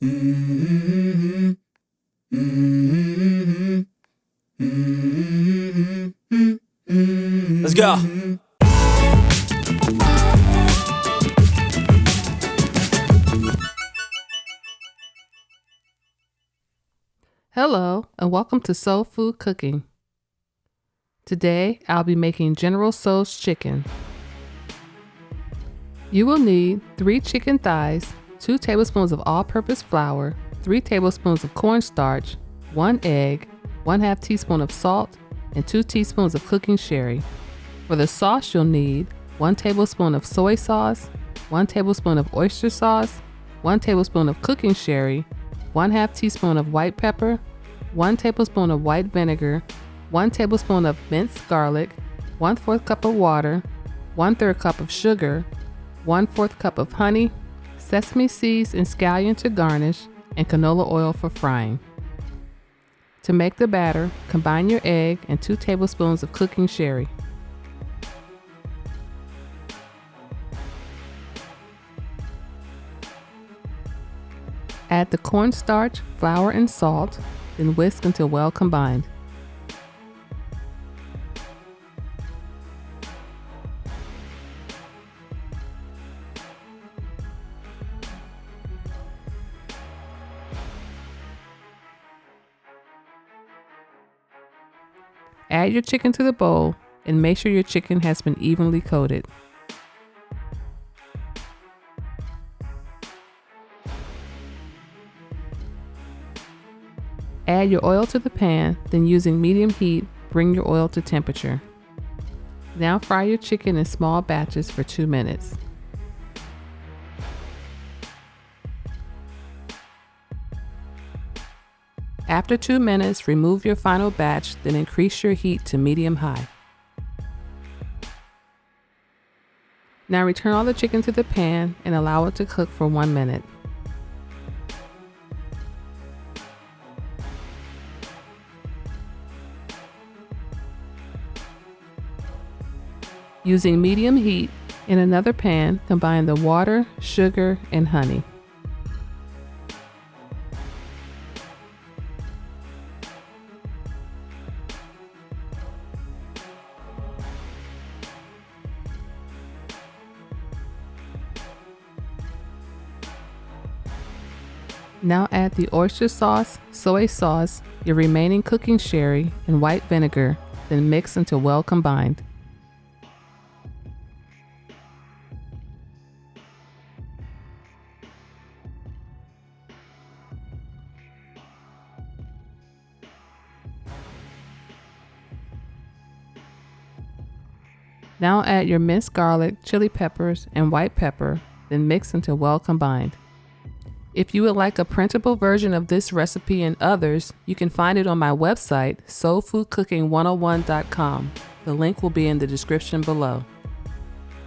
Mm-hmm. Mm-hmm. Mm-hmm. Let's go. Hello, and welcome to Soul Food Cooking. Today, I'll be making General Tso's chicken. You will need 3 chicken thighs, 2 tablespoons of all-purpose flour, 3 tablespoons of cornstarch, 1 egg, 1/2 teaspoon of salt, and 2 teaspoons of cooking sherry. For the sauce, you'll need 1 tablespoon of soy sauce, 1 tablespoon of oyster sauce, 1 tablespoon of cooking sherry, 1/2 teaspoon of white pepper, 1 tablespoon of white vinegar, 1 tablespoon of minced garlic, 1/4 cup of water, 1/3 cup of sugar, 1/4 cup of honey, sesame seeds and scallion to garnish, and canola oil for frying. To make the batter, combine your egg and 2 tablespoons of cooking sherry. Add the cornstarch, flour, and salt, then whisk until well combined. Add your chicken to the bowl and make sure your chicken has been evenly coated. Add your oil to the pan, then using medium heat, bring your oil to temperature. Now fry your chicken in small batches for 2 minutes. After 2 minutes, remove your final batch, then increase your heat to medium-high. Now return all the chicken to the pan and allow it to cook for 1 minute. Using medium heat, in another pan, combine the water, sugar, and honey. Now add the oyster sauce, soy sauce, your remaining cooking sherry, and white vinegar, then mix until well combined. Now add your minced garlic, chili peppers, and white pepper, then mix until well combined. If you would like a printable version of this recipe and others, you can find it on my website, soulfoodcooking101.com. The link will be in the description below.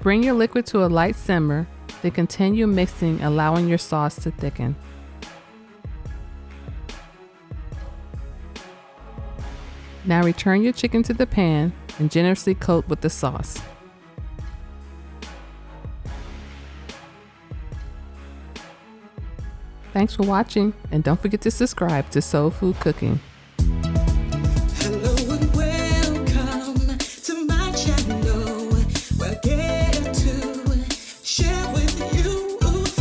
Bring your liquid to a light simmer, then continue mixing, allowing your sauce to thicken. Now return your chicken to the pan and generously coat with the sauce. Thanks for watching, and don't forget to subscribe to Soul Food Cooking. Hello and welcome to my channel. Where I get to share with you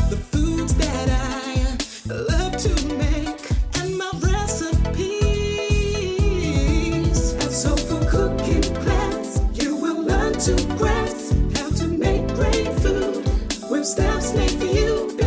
the foods that I love to make and my recipes. At Soul Food Cooking class, you will learn to grasp how to make great food with steps made for you.